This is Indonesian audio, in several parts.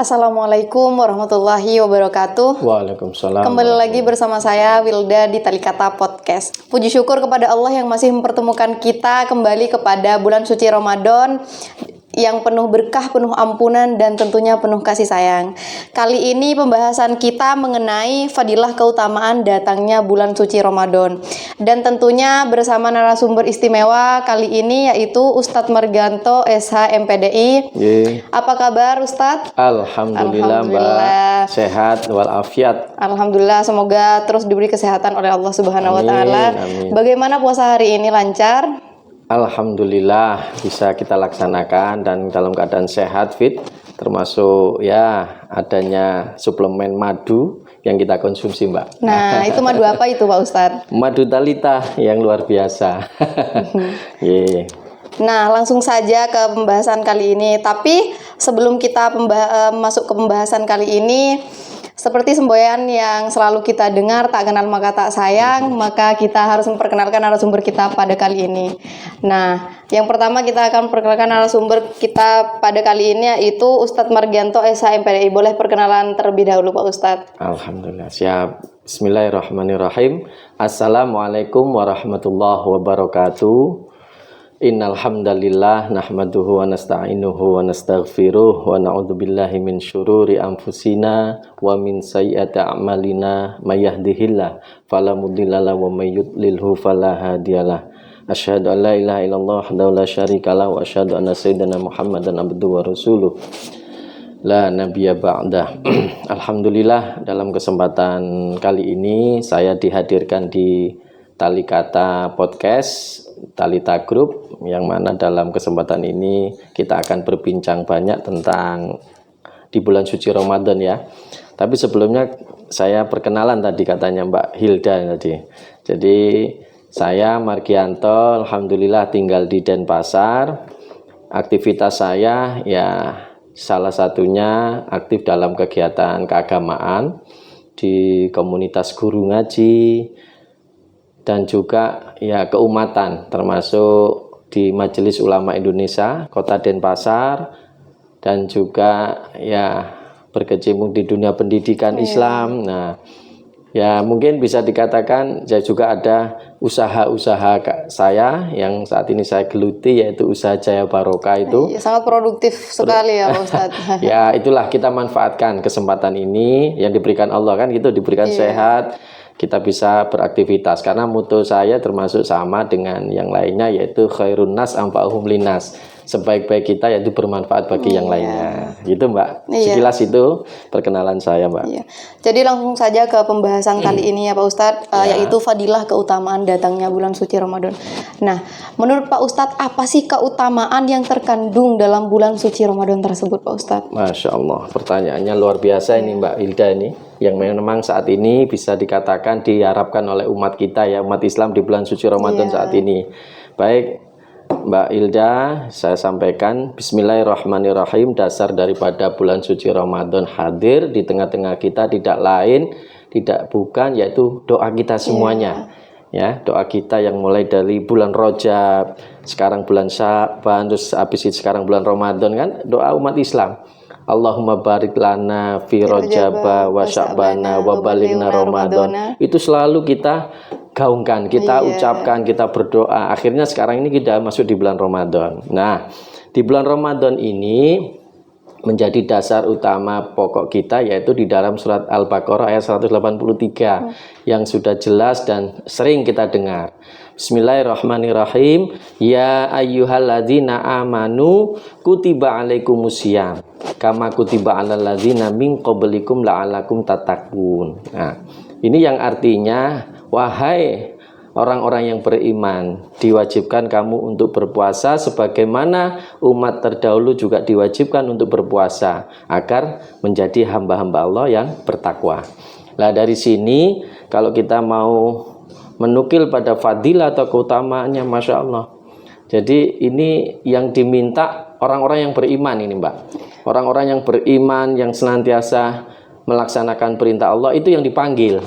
Assalamualaikum warahmatullahi wabarakatuh. Waalaikumsalam. Kembali lagi bersama saya Wilda di Talikata Podcast. Puji syukur kepada Allah yang masih mempertemukan kita kembali kepada bulan suci Ramadan yang penuh berkah, penuh ampunan, dan tentunya penuh kasih sayang. Kali ini pembahasan kita mengenai fadilah keutamaan datangnya bulan suci Ramadan. Dan tentunya bersama narasumber istimewa kali ini yaitu Ustadz Margianto, SH MPDI. Apa kabar Ustadz? Alhamdulillah Mbak, sehat walafiat. Alhamdulillah, semoga terus diberi kesehatan oleh Allah Subhanahu wa taala. Bagaimana puasa hari ini, lancar? Alhamdulillah bisa kita laksanakan dan dalam keadaan sehat, fit, termasuk ya adanya suplemen madu yang kita konsumsi, Mbak. Nah, itu madu apa itu Pak Ustadz? Madu Talita yang luar biasa. Nah, langsung saja ke pembahasan kali ini. Tapi sebelum kita masuk ke pembahasan kali ini, seperti semboyan yang selalu kita dengar, tak kenal maka tak sayang, maka kita harus memperkenalkan narasumber kita pada kali ini. Nah, yang pertama kita akan perkenalkan narasumber kita pada kali ini yaitu Ustadz Margianto, SH MPDI. Boleh perkenalan terlebih dahulu Pak Ustadz? Alhamdulillah, siap. Bismillahirrahmanirrahim. Assalamualaikum warahmatullahi wabarakatuh. Innal hamdalillah nahmaduhu wa nasta'inuhu wa nastaghfiruh wa na'udzubillahi min syururi anfusina wa min sayyiati a'malina may yahdihillah fala mudhillalah wa may yudlilhu fala hadiyalah. Asyhadu an la ilaha illallah wahdahu la syarikalah wa asyhadu anna sayyidina Muhammadan abduhu wa rasuluh la nabiyya ba'dah. Alhamdulillah, dalam kesempatan kali ini saya dihadirkan di Talikata Podcast, Talita Group, yang mana dalam kesempatan ini kita akan berbincang banyak tentang di bulan suci Ramadan ya. Tapi sebelumnya saya perkenalan tadi, katanya Mbak Hilda tadi. Jadi saya Margianto, alhamdulillah tinggal di Denpasar. Aktivitas saya ya salah satunya aktif dalam kegiatan keagamaan di komunitas guru ngaji dan juga ya keumatan, termasuk di Majelis Ulama Indonesia Kota Denpasar, dan juga ya berkecimpung di dunia pendidikan Islam. Nah, ya mungkin bisa dikatakan saya juga ada usaha-usaha saya yang saat ini saya geluti, yaitu usaha Jaya Barokah itu. Sangat produktif sekali ya Pak Ustadz. Ya itulah, kita manfaatkan kesempatan ini yang diberikan Allah, kan gitu, diberikan sehat, kita bisa beraktivitas. Karena mutu saya termasuk sama dengan yang lainnya, yaitu khairun nas anfa'uhum linnas. Sebaik-baik kita yaitu bermanfaat bagi yang lainnya. Gitu Mbak. Sekilas itu perkenalan saya, Mbak. Jadi langsung saja ke pembahasan kali ini ya Pak Ustadz, yaitu fadilah keutamaan datangnya bulan suci Ramadan. Nah, menurut Pak Ustadz, apa sih keutamaan yang terkandung dalam bulan suci Ramadan tersebut Pak Ustadz? Masya Allah, pertanyaannya luar biasa ini Mbak Hilda ini, yang memang saat ini bisa dikatakan diharapkan oleh umat kita ya, umat Islam di bulan suci Ramadan saat ini. Baik Mbak Hilda, saya sampaikan bismillahirrahmanirrahim. Dasar daripada bulan suci Ramadan hadir di tengah-tengah kita tidak lain, tidak bukan, yaitu doa kita semuanya. Ya, doa kita yang mulai dari bulan Rajab, sekarang bulan Sya'ban, terus habis itu sekarang bulan Ramadan, kan doa umat Islam. Allahumma barik lana fi Rajaba wa Sya'bana wa balighna Ramadan. Itu selalu kita gaungkan, kita ucapkan, kita berdoa. Akhirnya sekarang ini kita masuk di bulan Ramadan. Nah, di bulan Ramadan ini menjadi dasar utama pokok kita, yaitu di dalam surat Al-Baqarah ayat 183 yang sudah jelas dan sering kita dengar. Bismillahirrahmanirrahim. Ya ayyuhalladzina amanu kutiba alaikumusiyam kama kutiba alal ladzina min qablikum la'allakum tattaqun. Nah, ini yang artinya, wahai orang-orang yang beriman, diwajibkan kamu untuk berpuasa sebagaimana umat terdahulu juga diwajibkan untuk berpuasa agar menjadi hamba-hamba Allah yang bertakwa. Nah, dari sini kalau kita mau menukil pada fadilah atau keutamaannya, Masya Allah. Jadi ini yang diminta orang-orang yang beriman ini Mbak. Orang-orang yang beriman, yang senantiasa melaksanakan perintah Allah, itu yang dipanggil.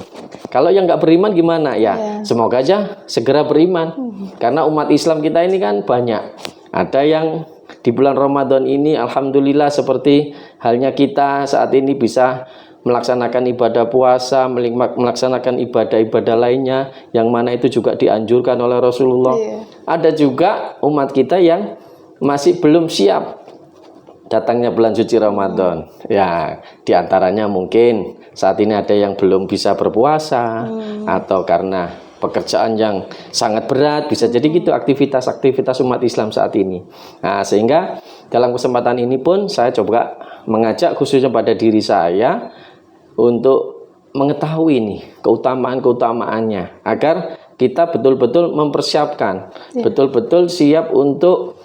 Kalau yang nggak beriman gimana ya? Semoga aja segera beriman. Karena umat Islam kita ini kan banyak. Ada yang di bulan Ramadan ini alhamdulillah seperti halnya kita saat ini bisa melaksanakan ibadah puasa, melaksanakan ibadah-ibadah lainnya yang mana itu juga dianjurkan oleh Rasulullah. Ada juga umat kita yang masih belum siap datangnya bulan suci Ramadan. Ya, diantaranya mungkin saat ini ada yang belum bisa berpuasa atau karena pekerjaan yang sangat berat, bisa jadi gitu aktivitas-aktivitas umat Islam saat ini. Nah, sehingga dalam kesempatan ini pun saya coba mengajak khususnya pada diri saya untuk mengetahui nih keutamaan-keutamaannya agar kita betul-betul mempersiapkan, betul-betul siap untuk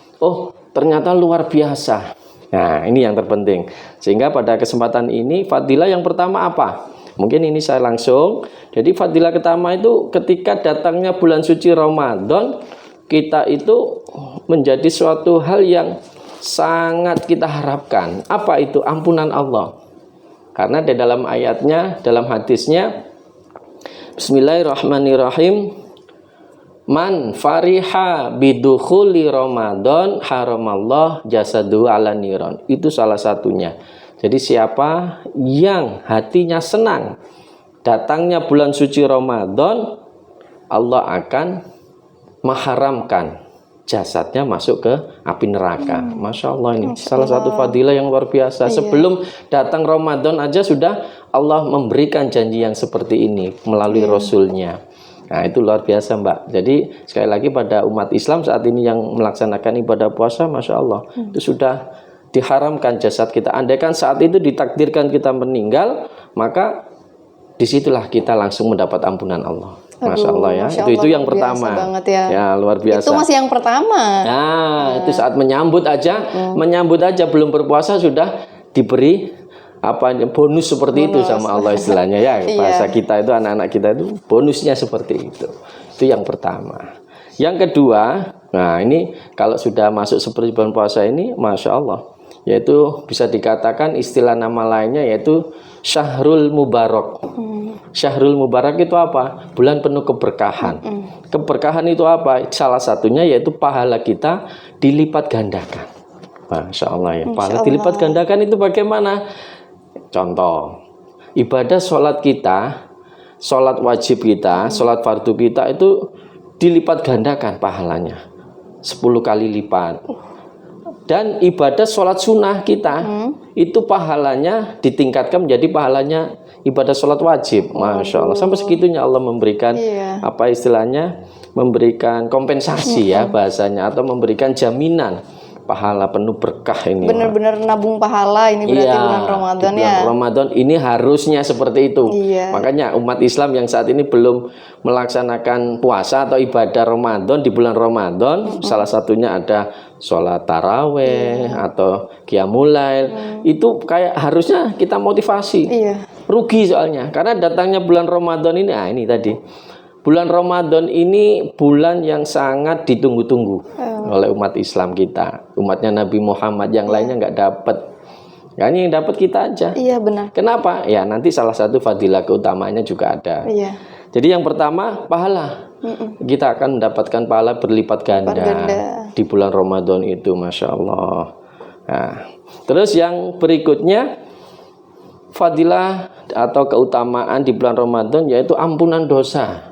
ternyata luar biasa. Nah, ini yang terpenting. Sehingga pada kesempatan ini fadilah yang pertama apa? Mungkin ini saya langsung. Jadi fadilah pertama itu ketika datangnya bulan suci Ramadan, kita itu menjadi suatu hal yang sangat kita harapkan. Apa itu? Ampunan Allah. Karena di dalam ayatnya, dalam hadisnya, Bismillahirrahmanirrahim. Man fariha bidukhuli Ramadan haramallah jasadu ala niron. Itu salah satunya. Jadi siapa yang hatinya senang datangnya bulan suci Ramadan, Allah akan mengharamkan jasadnya masuk ke api neraka. Masya Allah, ini salah satu fadilah yang luar biasa. Sebelum datang Ramadan aja sudah Allah memberikan janji yang seperti ini melalui Rasulnya. Nah, itu luar biasa, Mbak. Jadi sekali lagi pada umat Islam saat ini yang melaksanakan ibadah puasa, Masya Allah, itu sudah diharamkan jasad kita. Andaikan saat itu ditakdirkan kita meninggal, maka disitulah kita langsung mendapat ampunan Allah. Masya Allah ya. Masya itu yang pertama. Ya, luar biasa. Itu masih yang pertama. Nah, itu saat menyambut aja belum berpuasa sudah diberi bonus seperti itu sama Allah istilahnya ya. Bahasa kita itu, anak-anak kita itu bonusnya seperti itu. Itu yang pertama. Yang kedua, nah ini kalau sudah masuk seperti bulan puasa ini, Masya Allah, yaitu bisa dikatakan istilah nama lainnya yaitu Syahrul Mubarak. Syahrul Mubarak itu apa? Bulan penuh keberkahan. Keberkahan itu apa? Salah satunya yaitu pahala kita dilipat gandakan. Masya Allah ya. Pahala dilipat gandakan itu bagaimana? Contoh, ibadah sholat kita, sholat wajib kita, sholat fardu kita itu dilipat gandakan pahalanya 10 kali lipat. Dan ibadah sholat sunnah kita itu pahalanya ditingkatkan menjadi pahalanya ibadah sholat wajib. Masya Allah, sampai segitunya Allah memberikan apa istilahnya, memberikan kompensasi ya bahasanya, atau memberikan jaminan pahala penuh berkah ini. Benar-benar nabung pahala ini berarti bulan Ramadan ya. Bulan Ramadan ini harusnya seperti itu. Makanya umat Islam yang saat ini belum melaksanakan puasa atau ibadah Ramadan di bulan Ramadan, salah satunya ada sholat taraweh atau qiyamul lail, itu kayak harusnya kita motivasi. Rugi soalnya karena datangnya bulan Ramadan ini, ini tadi. Bulan Ramadan ini bulan yang sangat ditunggu-tunggu oleh umat Islam kita. Umatnya Nabi Muhammad, yang lainnya nggak dapat. Yang dapat kita aja. Iya benar. Kenapa? Ya nanti salah satu fadilah keutamaannya juga ada. Jadi yang pertama pahala. Kita akan mendapatkan pahala berlipat ganda di bulan Ramadan itu, Masya Allah. Nah, terus yang berikutnya fadilah atau keutamaan di bulan Ramadan yaitu ampunan dosa.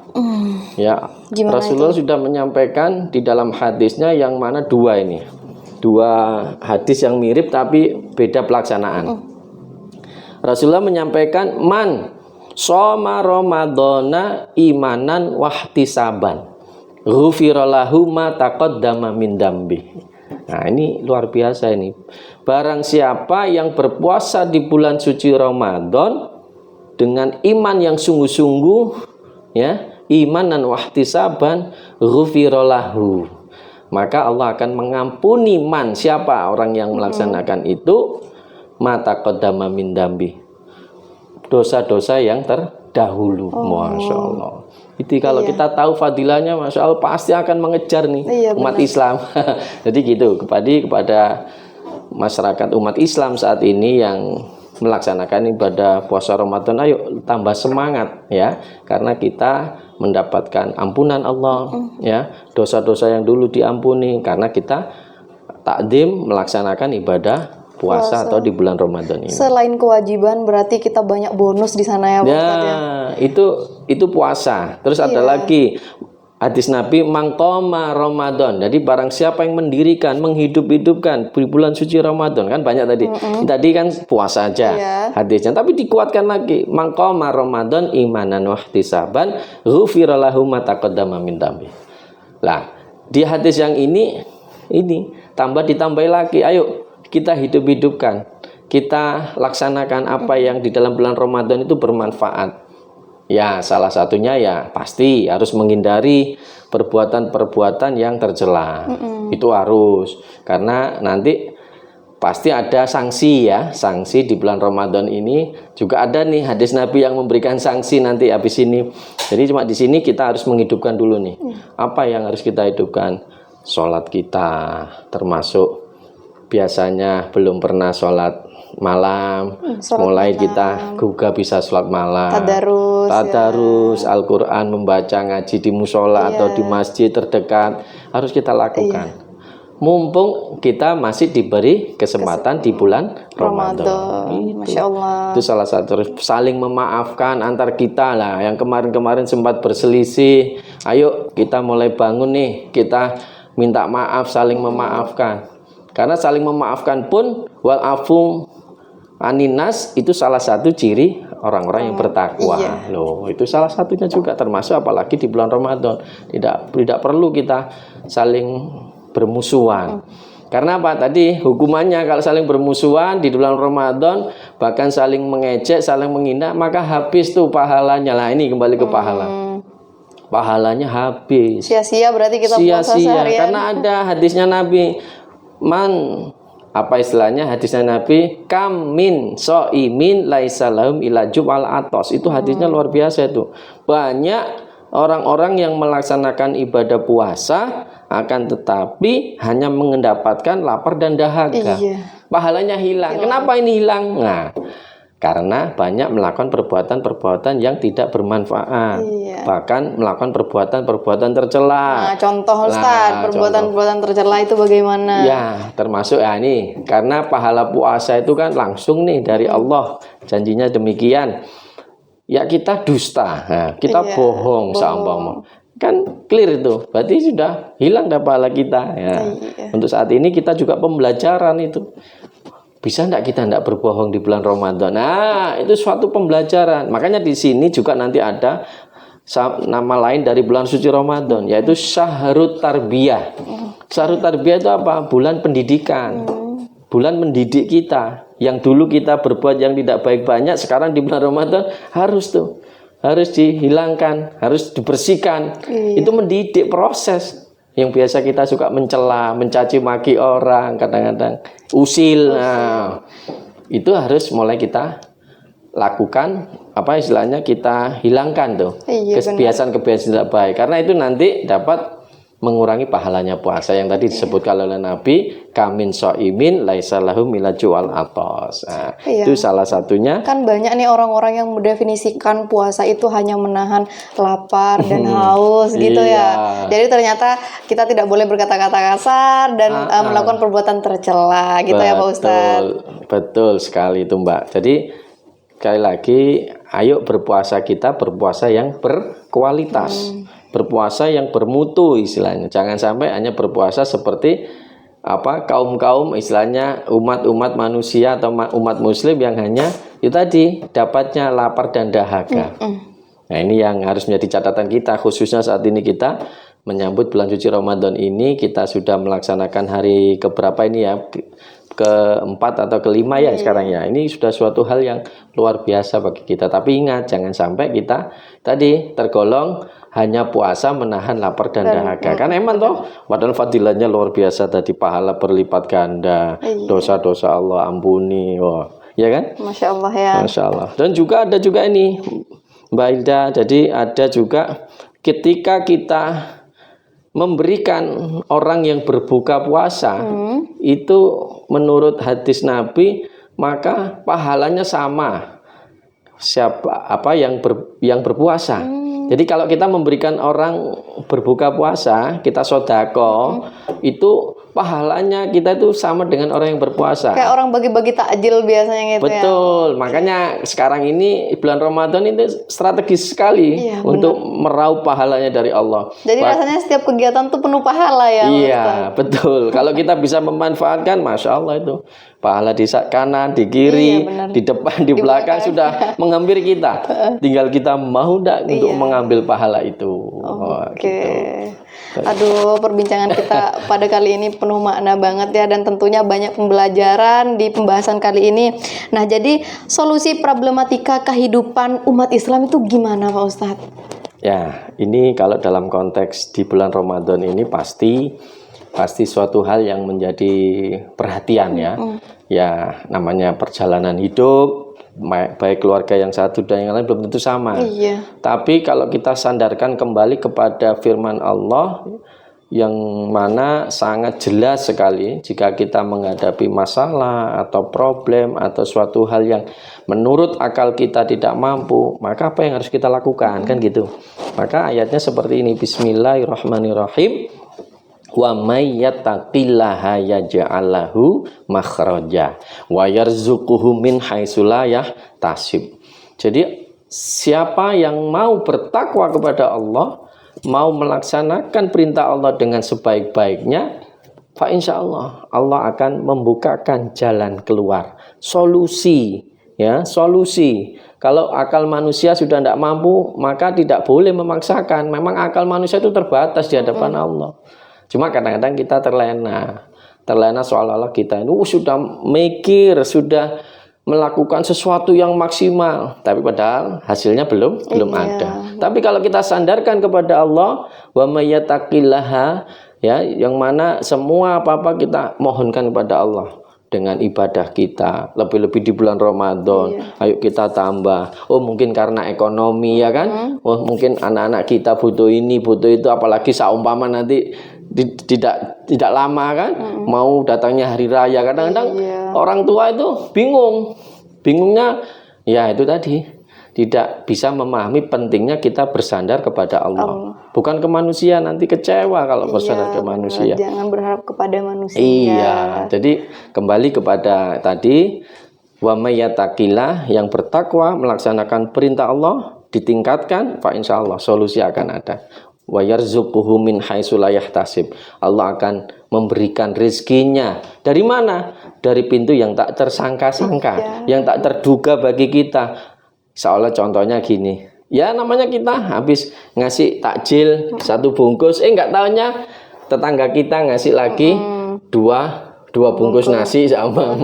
Ya, Rasulullah sudah menyampaikan di dalam hadisnya yang mana dua hadis yang mirip tapi beda pelaksanaan. Rasulullah menyampaikan man shoma ramadhana imanan wahtisaban ghufira lahu ma taqaddama min dambi. Nah, ini luar biasa ini. Barang siapa yang berpuasa di bulan suci Ramadan dengan iman yang sungguh-sungguh, ya, iman dan wahtisaban ghufira lahu, maka Allah akan mengampuni siapa orang yang melaksanakan itu mata qadama min dambi, dosa-dosa yang terdahulu. Masya Allah. Itu kalau kita tahu fadilahnya, Masya Allah, pasti akan mengejar nih umat Islam. Jadi gitu kepada masyarakat umat Islam saat ini yang melaksanakan ibadah puasa Ramadan, ayo tambah semangat ya, karena kita mendapatkan ampunan Allah ya, dosa-dosa yang dulu diampuni karena kita takdim melaksanakan ibadah puasa atau di bulan Ramadan ini. Selain kewajiban berarti kita banyak bonus di sana ya Pak Ustadz ya. Itu puasa. Terus ada lagi hadis Nabi mangkoma Ramadan. Jadi barang siapa yang mendirikan, menghidup-hidupkan di bulan suci Ramadan, kan banyak tadi. Tadi kan puasa aja hadisnya, tapi dikuatkan lagi mangkoma Ramadan imanan wahtisaban ghufira lahu ma taqaddama min dambi. Lah, di hadis yang ini ditambahi lagi, ayo kita hidup-hidupkan, kita laksanakan apa yang di dalam bulan Ramadan itu bermanfaat. Ya, salah satunya ya pasti harus menghindari perbuatan-perbuatan yang tercela. Itu harus, karena nanti pasti ada sanksi ya. Sanksi di bulan Ramadan ini juga ada nih hadis Nabi yang memberikan sanksi nanti habis ini. Jadi cuma di sini kita harus menghidupkan dulu nih. Apa yang harus kita hidupkan? Sholat kita, termasuk biasanya belum pernah sholat malam, mulai kita juga bisa sholat malam, tadarus Al-Quran, membaca ngaji di musola atau di masjid terdekat, harus kita lakukan. Mumpung kita masih diberi kesempatan di bulan Ramadan. Masya Allah. Itu salah satu. Saling memaafkan antar kita lah. Yang kemarin-kemarin sempat berselisih, ayo kita mulai bangun nih, kita minta maaf, saling memaafkan. Karena saling memaafkan pun wal afu aninas itu salah satu ciri orang-orang yang bertakwa. Loh, itu salah satunya juga, termasuk apalagi di bulan Ramadan. Tidak perlu kita saling bermusuhan. Karena apa? Tadi hukumannya kalau saling bermusuhan di bulan Ramadan, bahkan saling mengejek, saling menghina, maka habis tuh pahalanya. Lah ini kembali ke pahala. Pahalanya habis. Sia-sia berarti kita puasa seharian. Karena ada hadisnya Nabi, apa istilahnya hadisnya Nabi, kam min so'imin laisa lahum ila jub'al atos. Itu hadisnya luar biasa itu. Banyak orang-orang yang melaksanakan ibadah puasa akan tetapi hanya mendapatkan lapar dan dahaga. Pahalanya hilang. Kenapa ini hilang? Nah, karena banyak melakukan perbuatan-perbuatan yang tidak bermanfaat, bahkan melakukan perbuatan-perbuatan tercela. Nah, contoh Ustaz, perbuatan-perbuatan tercela itu bagaimana? Ya, termasuk ini, karena pahala puasa itu kan langsung nih dari Allah, janjinya demikian. Ya kita dusta, kita bohong seumpama, kan clear itu, berarti sudah hilang dah pahala kita. Ya. Untuk saat ini kita juga pembelajaran itu. Bisa enggak kita enggak berbohong di bulan Ramadan? Nah, itu suatu pembelajaran. Makanya di sini juga nanti ada nama lain dari bulan suci Ramadan, yaitu Syahrut Tarbiyah. Syahrut Tarbiyah itu apa? Bulan pendidikan. Bulan mendidik kita. Yang dulu kita berbuat yang tidak baik banyak, sekarang di bulan Ramadan harus dihilangkan, harus dibersihkan. Itu mendidik, proses. Yang biasa kita suka mencela, mencaci maki orang, kadang-kadang usil. Nah, itu harus mulai kita lakukan, apa istilahnya, kita hilangkan tuh kebiasaan-kebiasaan tidak baik. Karena itu nanti dapat mengurangi pahalanya puasa yang tadi disebutkan oleh Nabi, kamin so'imin laisa lahum ila ju'al atos. Nah, itu salah satunya. Kan banyak nih orang-orang yang mendefinisikan puasa itu hanya menahan lapar dan haus gitu ya. Jadi ternyata kita tidak boleh berkata-kata kasar dan melakukan perbuatan tercela gitu ya Pak Ustadz. Betul sekali itu Mbak. Jadi sekali lagi, ayo berpuasa kita berpuasa yang berkualitas. Berpuasa yang bermutu istilahnya. Jangan sampai hanya berpuasa seperti kaum-kaum istilahnya umat-umat manusia atau umat muslim yang hanya itu tadi dapatnya lapar dan dahaga. Nah, ini yang harus menjadi catatan kita, khususnya saat ini kita menyambut bulan suci Ramadan ini. Kita sudah melaksanakan hari keberapa ini ya, keempat atau kelima ya sekarang ya. Ini sudah suatu hal yang luar biasa bagi kita. Tapi ingat, jangan sampai kita tadi tergolong hanya puasa menahan lapar dan dahaga. Kan emang toh, padahal fadilahnya luar biasa tadi, pahala berlipat ganda, dosa-dosa Allah ampuni. Wah, ya kan? Masya Allah ya. Masya Allah. Dan juga ada juga ini Mbak Hilda, jadi ada juga ketika kita memberikan orang yang berbuka puasa, itu menurut hadis Nabi, maka pahalanya sama yang berpuasa. Jadi kalau kita memberikan orang berbuka puasa, kita sodako, itu pahalanya kita itu sama dengan orang yang berpuasa. Kayak orang bagi-bagi takjil biasanya gitu ya. Betul, makanya sekarang ini bulan Ramadan itu strategis sekali Iya, untuk meraup pahalanya dari Allah. Jadi rasanya setiap kegiatan tuh penuh pahala ya. Iya, betul. Kalau kita bisa memanfaatkan, Masya Allah itu pahala di kanan, di kiri, Iya, benar. di depan, di belakang sudah menghampiri kita. Tinggal kita mau enggak untuk mengambil pahala itu. Oke. Aduh, perbincangan kita pada kali ini penuh makna banget ya, dan tentunya banyak pembelajaran di pembahasan kali ini. Nah, jadi solusi problematika kehidupan umat Islam itu gimana Pak Ustadz? Ya, ini kalau dalam konteks di bulan Ramadan ini pasti suatu hal yang menjadi perhatian ya. Ya, namanya perjalanan hidup, baik keluarga yang satu dan yang lain belum tentu sama. Iya. Tapi kalau kita sandarkan kembali kepada firman Allah yang mana sangat jelas sekali, jika kita menghadapi masalah atau problem atau suatu hal yang menurut akal kita tidak mampu, maka apa yang harus kita lakukan, kan gitu. Maka ayatnya seperti ini, Bismillahirrahmanirrahim. Wa may yattaqillaha yaj'al lahu makhraja wa yarzuquhu min haitsu la yahtasib. Jadi siapa yang mau bertakwa kepada Allah, mau melaksanakan perintah Allah dengan sebaik-baiknya, fa insyaallah Allah akan membukakan jalan keluar, solusi ya, solusi. Kalau akal manusia sudah tidak mampu, maka tidak boleh memaksakan. Memang akal manusia itu terbatas di hadapan Allah. Cuma kadang-kadang kita terlena seolah-olah kita ini sudah mikir, sudah melakukan sesuatu yang maksimal, tapi padahal hasilnya belum ada. Tapi kalau kita sandarkan kepada Allah, wa may yattaqillaha, ya, yang mana semua apa-apa kita mohonkan kepada Allah dengan ibadah kita, lebih-lebih di bulan Ramadan. Ayo kita tambah. Oh, mungkin karena ekonomi ya kan? Oh, mungkin anak-anak kita butuh ini, butuh itu, apalagi saumpama nanti tidak lama kan, mau datangnya hari raya. Kadang-kadang orang tua itu bingungnya ya itu tadi, tidak bisa memahami pentingnya kita bersandar kepada Allah. Bukan ke manusia, nanti kecewa kalau bersandar ke manusia. Jangan berharap kepada manusia. Iya, jadi kembali kepada tadi, wa may yattaqillah, yang bertakwa melaksanakan perintah Allah ditingkatkan, fa insyaallah solusi akan ada. Wa yarzuquhu min haitsu la yahtasib. Allah akan memberikan rezekinya dari mana? Dari pintu yang tak tersangka-sangka, yang tak terduga bagi kita. Seolah contohnya gini, ya namanya kita habis ngasih takjil satu bungkus, nggak taunya tetangga kita ngasih lagi dua bungkus nasi sama.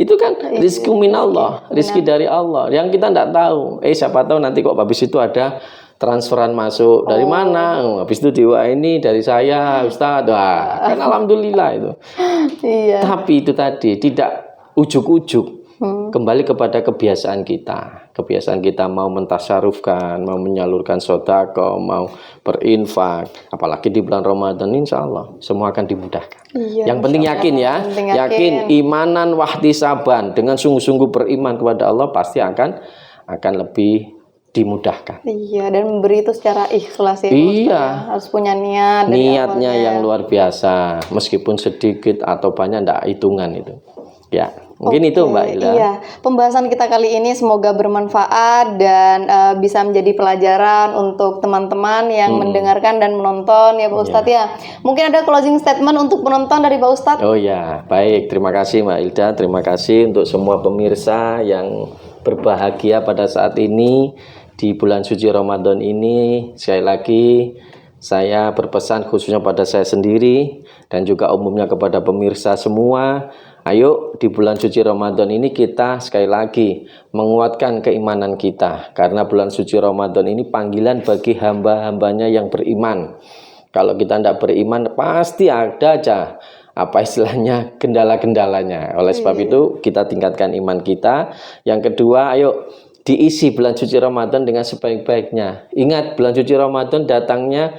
Itu kan rezeki minallah, rezeki dari Allah yang kita nggak tahu. Siapa tahu nanti kok habis itu ada transferan masuk dari mana, habis itu diwa ini dari saya Ustaz, wah kan alhamdulillah itu. Iya. Tapi itu tadi tidak ujuk-ujuk, kembali kepada kebiasaan kita mau mentasarufkan, mau menyalurkan sedekah, mau berinfak, apalagi di bulan Ramadan, insya Allah semua akan dimudahkan. Yang penting yakin ya, yakin imanan wahtisaban, dengan sungguh-sungguh beriman kepada Allah pasti akan lebih dimudahkan. Iya, dan memberi itu secara ikhlas ya. Iya. Harus punya niat. Niatnya yang luar biasa, meskipun sedikit atau banyak, tidak hitungan itu. Ya, mungkin itu Mbak Hilda. Iya, pembahasan kita kali ini semoga bermanfaat dan bisa menjadi pelajaran untuk teman-teman yang mendengarkan dan menonton ya Pak Ustadz ya. Mungkin ada closing statement untuk penonton dari Pak Ustadz? Oh ya, baik. Terima kasih Mbak Hilda. Terima kasih untuk semua pemirsa yang berbahagia pada saat ini. Di bulan suci Ramadan ini, sekali lagi saya berpesan khususnya pada saya sendiri dan juga umumnya kepada pemirsa semua. Ayo di bulan suci Ramadan ini kita sekali lagi menguatkan keimanan kita, karena bulan suci Ramadan ini panggilan bagi hamba-hambanya yang beriman. Kalau kita tidak beriman pasti ada aja apa istilahnya kendala-kendalanya. Oleh sebab itu kita tingkatkan iman kita. Yang kedua, ayo diisi bulan suci Ramadan dengan sebaik-baiknya. Ingat, bulan suci Ramadan datangnya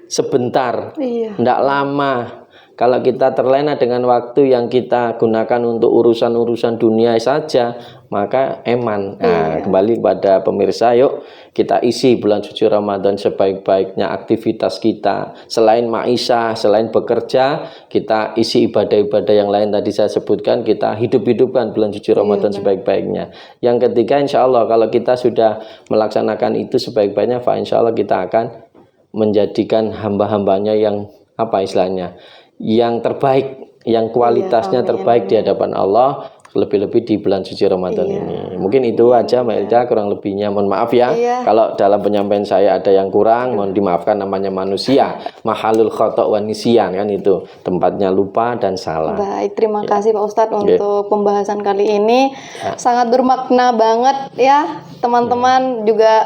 sebentar, tidak lama. Kalau kita terlena dengan waktu yang kita gunakan untuk urusan-urusan dunia saja, maka eman. Nah, kembali kepada pemirsa, yuk kita isi bulan suci Ramadan sebaik-baiknya aktivitas kita. Selain maisha, selain bekerja, kita isi ibadah-ibadah yang lain tadi saya sebutkan, kita hidup-hidupkan bulan suci Ramadan sebaik-baiknya. Yang ketiga, insya Allah kalau kita sudah melaksanakan itu sebaik-baiknya, insya Allah kita akan menjadikan hamba-hambanya yang apa istilahnya, yang terbaik, yang kualitasnya terbaik di hadapan Allah, lebih-lebih di bulan suci Ramadan ini. Mungkin itu aja Mbak Ilda, kurang lebihnya mohon maaf ya. Kalau dalam penyampaian saya ada yang kurang, mohon dimaafkan, namanya manusia. Mahalul khotok wa nisyan, kan itu tempatnya lupa dan salah. Baik, terima kasih Pak Ustadz untuk pembahasan kali ini. Sangat bermakna banget ya teman-teman. Juga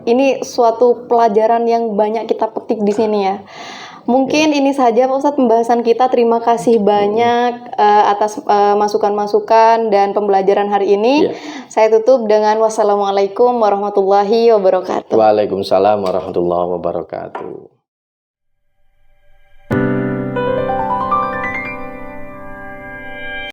ini suatu pelajaran yang banyak kita petik di sini ya. Mungkin ini saja Pak Ustadz pembahasan kita. Terima kasih banyak atas masukan-masukan dan pembelajaran hari ini. Saya tutup dengan wassalamualaikum warahmatullahi wabarakatuh. Waalaikumsalam warahmatullahi wabarakatuh.